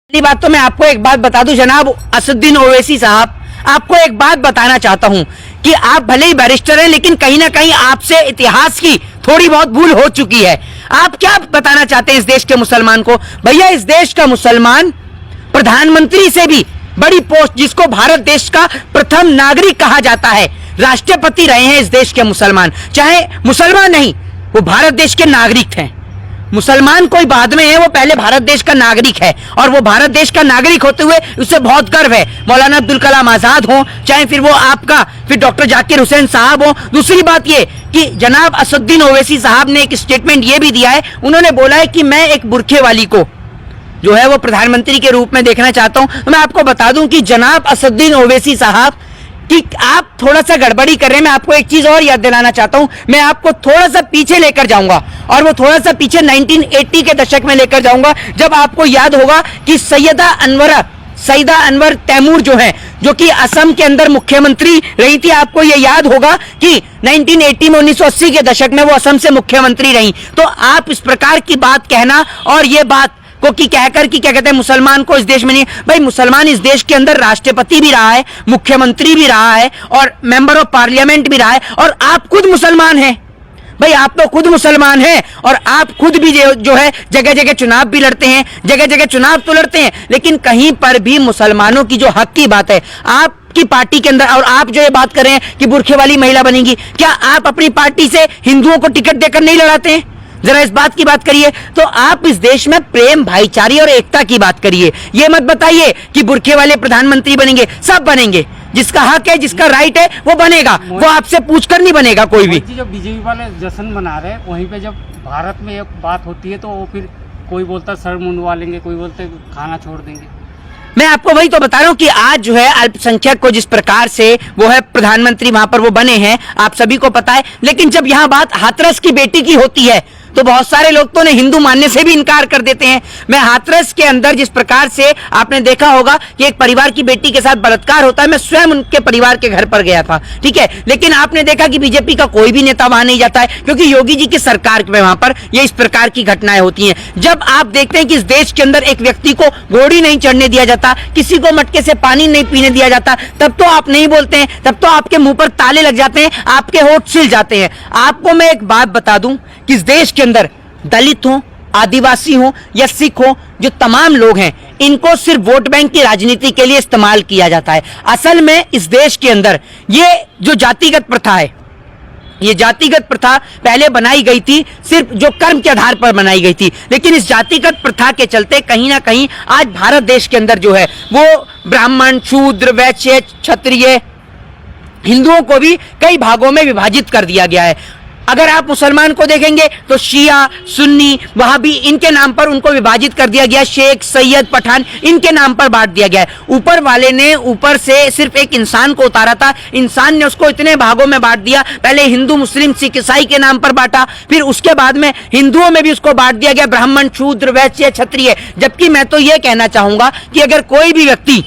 पहली बात तो मैं आपको एक बात बता दूं जनाब असदुद्दीन ओवैसी साहब, आपको एक बात बताना चाहता हूं कि आप भले ही बैरिस्टर हैं लेकिन कहीं ना कहीं आपसे इतिहास की थोड़ी बहुत भूल हो चुकी है। आप क्या बताना चाहते हैं इस देश के मुसलमान को? भैया इस देश का मुसलमान प्रधानमंत्री से भी बड़ी पोस्ट, जिसको भारत देश का प्रथम नागरिक कहा जाता है, राष्ट्रपति रहे हैं इस देश के मुसलमान। चाहे मुसलमान नहीं, वो भारत देश के नागरिक हैं। मुसलमान कोई बाद में है, वो पहले भारत देश का नागरिक है और वो भारत देश का नागरिक होते हुए उससे बहुत गर्व है। मौलाना अब्दुल कलाम आजाद हो, चाहे फिर वो आपका फिर डॉक्टर जाकिर हुसैन साहब हो। दूसरी बात ये कि जनाब असदुद्दीन ओवैसी साहब ने एक स्टेटमेंट ये भी दिया है, उन्होंने बोला है कि मैं एक बुरखे वाली को जो है वो प्रधानमंत्री के रूप में देखना चाहता हूं। तो मैं आपको बता दूं कि जनाब असदुद्दीन ओवैसी साहब कि आप थोड़ा सा गड़बड़ी कर रहे हैं। मैं आपको एक चीज और याद दिलाना चाहता हूं, मैं आपको थोड़ा सा पीछे लेकर जाऊंगा और वो थोड़ा सा पीछे 1980 के दशक में लेकर जाऊंगा, जब आपको याद होगा कि सईदा अनवर तैमूर जो है, जो कि असम के अंदर मुख्यमंत्री रही थी। आपको ये याद होगा कि 1980 में 1980 के दशक में वो असम से मुख्यमंत्री रही। तो आप इस प्रकार की बात कहना और ये बात को कि कहकर कि क्या कहते हैं मुसलमान को इस देश में नहीं, भाई मुसलमान इस देश के अंदर राष्ट्रपति भी रहा है, मुख्यमंत्री भी रहा है और मेंबर ऑफ पार्लियामेंट भी रहा है। और आप खुद मुसलमान हैं भाई, आप तो खुद मुसलमान हैं और आप खुद भी जो है जगह जगह चुनाव भी लड़ते हैं, जगह जगह चुनाव तो लड़ते हैं, लेकिन कहीं पर भी मुसलमानों की जो हक की बात है आपकी पार्टी के अंदर, और आप जो ये बात कर रहे हैं कि बुरखे वाली महिला बनेगी, क्या आप अपनी पार्टी से हिंदुओं को टिकट देकर नहीं लड़ाते हैं? जरा इस बात की बात करिए। तो आप इस देश में प्रेम, भाईचारे और एकता की बात करिए। ये मत बताइए कि बुरखे वाले प्रधानमंत्री बनेंगे। सब बनेंगे, जिसका हक है, जिसका राइट है वो बनेगा, वो आपसे पूछकर नहीं बनेगा कोई भी। जो बीजेपी वाले जश्न मना रहे हैं, वहीं पे जब भारत में एक बात होती है तो वो फिर कोई बोलता सर मुंडवा लेंगे, कोई बोलते खाना छोड़ देंगे। मैं आपको वही तो बता रहा हूं कि आज जो है अल्पसंख्यक को जिस प्रकार से वो है प्रधानमंत्री वहां पर वो बने हैं, आप सभी को पता है। लेकिन जब यहां बात हाथरस की बेटी की होती है तो बहुत सारे लोग तो उन्हें हिंदू मानने से भी इनकार कर देते हैं। मैं हाथरस के अंदर जिस प्रकार से आपने देखा होगा कि एक परिवार की बेटी के साथ बलात्कार होता है, मैं स्वयं उनके परिवार के घर पर गया था, ठीक है। लेकिन आपने देखा कि बीजेपी का कोई भी नेता वहां नहीं जाता है, क्योंकि योगी जी की सरकार में वहां पर ये इस प्रकार की घटनाएं होती हैं। जब आप देखते हैं कि इस देश के अंदर एक व्यक्ति को घोड़ी नहीं चढ़ने दिया जाता, किसी को मटके से पानी नहीं पीने दिया जाता, तब तो आप नहीं बोलते हैं, तब तो आपके मुंह पर ताले लग जाते हैं, आपके होठ सिल जाते हैं। आपको मैं एक बात बता दूं कि इस देश के अंदर दलित हो, आदिवासी हो या सिख हो, जो तमाम लोग हैं, इनको सिर्फ वोट बैंक की राजनीति के लिए इस्तेमाल किया जाता है। असल में इस देश के अंदर ये जो जातिगत प्रथा है, ये जातिगत प्रथा पहले बनाई गई थी सिर्फ जो कर्म के आधार पर बनाई गई थी, लेकिन इस जातिगत प्रथा के चलते कहीं ना कहीं आज भारत देश के अंदर जो है वो ब्राह्मण, शूद्र, वैश्य, क्षत्रिय, हिंदुओं को भी कई भागों में विभाजित कर दिया गया है। अगर आप मुसलमान को देखेंगे तो शिया, सुन्नी, वहां भी इनके नाम पर उनको विभाजित कर दिया गया, शेख, सैयद, पठान, इनके नाम पर बांट दिया गया है। ऊपर वाले ने ऊपर से सिर्फ एक इंसान को उतारा था, इंसान ने उसको इतने भागों में बांट दिया। पहले हिंदू, मुस्लिम, सिख, ईसाई के नाम पर बांटा, फिर उसके बाद में हिंदुओं में भी उसको बांट दिया गया, ब्राह्मण, शूद्र, वैश्य, क्षत्रिय। जबकि मैं तो यह कहना चाहूंगा कि अगर कोई भी व्यक्ति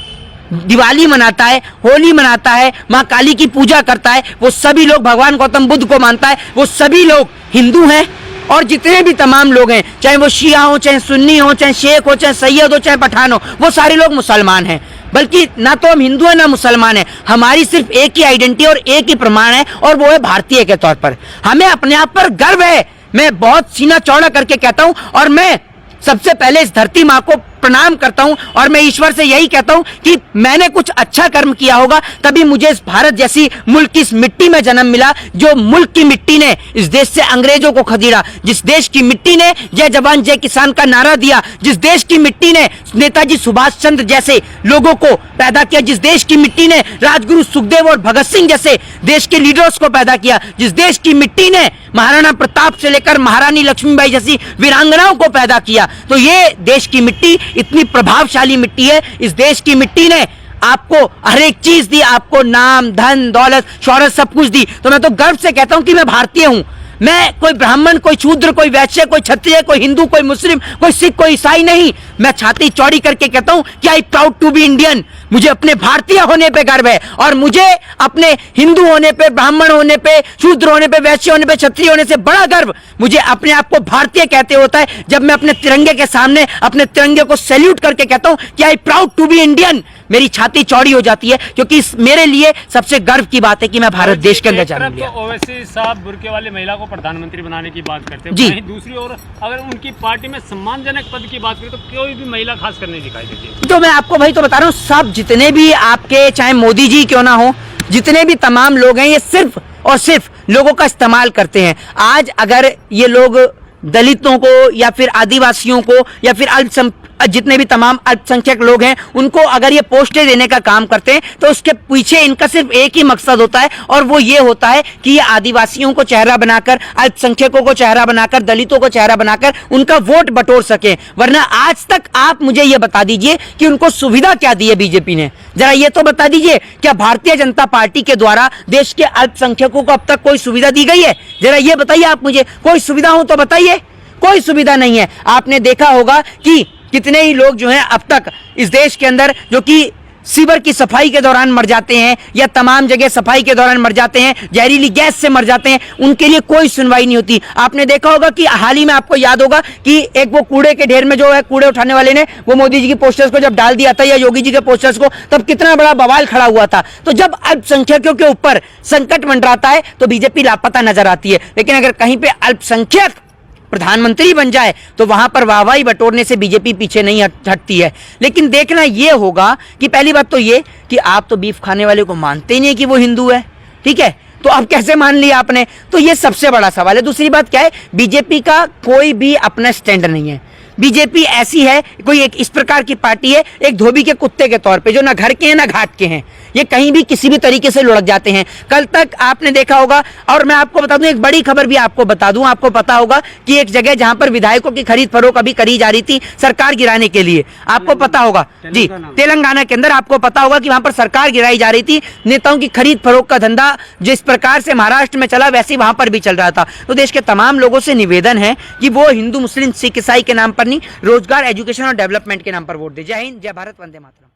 दिवाली मनाता है, होली मनाता है, माँ काली की पूजा करता है, वो सभी लोग भगवान गौतम बुद्ध को मानता है, वो सभी लोग हिंदू हैं। और जितने भी तमाम लोग हैं, चाहे वो शिया हो, चाहे सुन्नी हो, चाहे शेख हो, चाहे सैयद हो, चाहे पठान हो, वो सारे लोग मुसलमान हैं। बल्कि ना तो हम हिंदू हैं ना मुसलमान हैं, हमारी सिर्फ एक ही आइडेंटिटी और एक ही प्रमाण है, और वो है भारतीय के तौर पर। हमें अपने आप पर गर्व है। मैं बहुत सीना चौड़ा करके कहता हूं और मैं सबसे पहले इस धरती माँ को प्रणाम करता हूं और मैं ईश्वर से यही कहता हूं कि मैंने कुछ अच्छा कर्म किया होगा, तभी मुझे इस भारत जैसी मुल्क की इस मिट्टी में जन्म मिला, जो मुल्क की मिट्टी ने इस देश से अंग्रेजों को खदेड़ा, जिस देश की मिट्टी ने जय जवान जय किसान का नारा दिया, जिस देश की मिट्टी ने नेताजी सुभाष चंद्र जैसे लोगों को पैदा किया, जिस देश की मिट्टी ने राजगुरु सुखदेव और भगत सिंह जैसे देश के लीडर्स को पैदा किया, जिस देश की मिट्टी ने महाराणा प्रताप से लेकर महारानी लक्ष्मीबाई जैसी वीरांगनाओं को पैदा किया। तो ये देश की मिट्टी इतनी प्रभावशाली मिट्टी है। इस देश की मिट्टी ने आपको हर एक चीज दी, आपको नाम, धन, दौलत, शौहरत, सब कुछ दी। तो मैं तो गर्व से कहता हूं कि मैं भारतीय हूं। मैं कोई ब्राह्मण, कोई शूद्र, कोई वैश्य, कोई क्षत्रिय, कोई हिंदू, कोई मुस्लिम, कोई सिख, कोई ईसाई नहीं। मैं छाती चौड़ी करके कहता हूं कि I proud to be Indian. मुझे अपने भारतीय होने पे गर्व है और मुझे अपने हिंदू होने पे, ब्राह्मण होने पे, शूद्र होने पे, वैश्य होने पे, क्षत्रिय होने से बड़ा गर्व मुझे अपने आप को भारतीय कहते होता है जब मैं अपने तिरंगे के सामने अपने तिरंगे को सैल्यूट करके कहता हूं कि I proud to be Indian. मेरी छाती चौड़ी हो जाती है क्योंकि मेरे लिए सबसे गर्व की बात है कि मैं भारत देश के अंदर जाने लिया। ओवैसी साहब बुर्के वाली महिला को प्रधानमंत्री बनाने की बात करते हैं जी। वहीं दूसरी ओर अगर उनकी पार्टी में सम्मानजनक पद की बात करें तो कोई भी महिला खास कर नहीं दिखाई देती है। तो मैं आपको भाई तो बता रहा हूँ, सब जितने भी आपके चाहे मोदी जी क्यों ना हो, जितने भी तमाम लोग हैं, ये सिर्फ और सिर्फ लोगों का इस्तेमाल करते हैं। आज अगर ये लोग दलितों को या फिर आदिवासियों को या फिर जितने भी तमाम अल्पसंख्यक लोग हैं उनको अगर ये पोस्टें देने का काम करते हैं तो उसके पीछे इनका सिर्फ एक ही मकसद होता है और वो ये होता है कि ये आदिवासियों को चेहरा बनाकर, अल्पसंख्यकों को चेहरा बनाकर, दलितों को चेहरा बनाकर उनका वोट बटोर सके। वरना आज तक आप मुझे ये बता दीजिए कि उनको सुविधा क्या दी है बीजेपी ने, जरा ये तो बता दीजिए। क्या भारतीय जनता पार्टी के द्वारा देश के अल्पसंख्यकों को अब तक कोई सुविधा दी गई है? जरा ये बताइए आप मुझे, कोई सुविधा हो तो बताइए। कोई सुविधा नहीं है। आपने देखा होगा कि कितने ही लोग जो हैं अब तक इस देश के अंदर जो कि सीवर की सफाई के दौरान मर जाते हैं या तमाम जगह सफाई के दौरान मर जाते हैं, जहरीली गैस से मर जाते हैं, उनके लिए कोई सुनवाई नहीं होती। आपने देखा होगा कि हाल ही में आपको याद होगा कि एक वो कूड़े के ढेर में जो है कूड़े उठाने वाले ने वो मोदी जी की पोस्टर्स को जब डाल दिया था या योगी जी के पोस्टर्स को, तब कितना बड़ा बवाल खड़ा हुआ था। तो जब अल्पसंख्यकों के ऊपर संकट मंडराता है तो बीजेपी लापता नजर आती है, लेकिन अगर कहीं पे अल्पसंख्यक प्रधानमंत्री बन जाए तो वहां पर वाहवाही बटोरने से बीजेपी पीछे नहीं हटती है। लेकिन देखना यह होगा कि पहली बात तो ये कि आप तो बीफ खाने वाले को मानते ही नहीं कि वो हिंदू है, ठीक है, तो अब कैसे मान लिया आपने? तो ये सबसे बड़ा सवाल है। दूसरी बात क्या है, बीजेपी का कोई भी अपना स्टैंड नहीं है। बीजेपी ऐसी है, कोई एक इस प्रकार की पार्टी है, एक धोबी के कुत्ते के तौर पे, जो ना घर के हैं ना घाट के हैं। ये कहीं भी किसी भी तरीके से लुढ़क जाते हैं। कल तक आपने देखा होगा, और मैं आपको बता दूं, एक बड़ी खबर भी आपको बता दूं, आपको पता होगा कि एक जगह जहां पर विधायकों की खरीद फरोख्त अभी करी जा रही थी सरकार गिराने के लिए, आपको पता होगा जी, तेलंगाना के अंदर आपको पता होगा कि वहां पर सरकार गिराई जा रही थी। नेताओं की खरीद फरोख्त का धंधा जिस प्रकार से महाराष्ट्र में चला वैसे वहां पर भी चल रहा था। तो देश के तमाम लोगों से निवेदन है कि वो हिंदू, मुस्लिम, सिख, ईसाई के नाम पर नहीं, रोजगार, एजुकेशन और डेवलपमेंट के नाम पर वोट दे। जय हिंद, जय भारत, वंदे मातरम।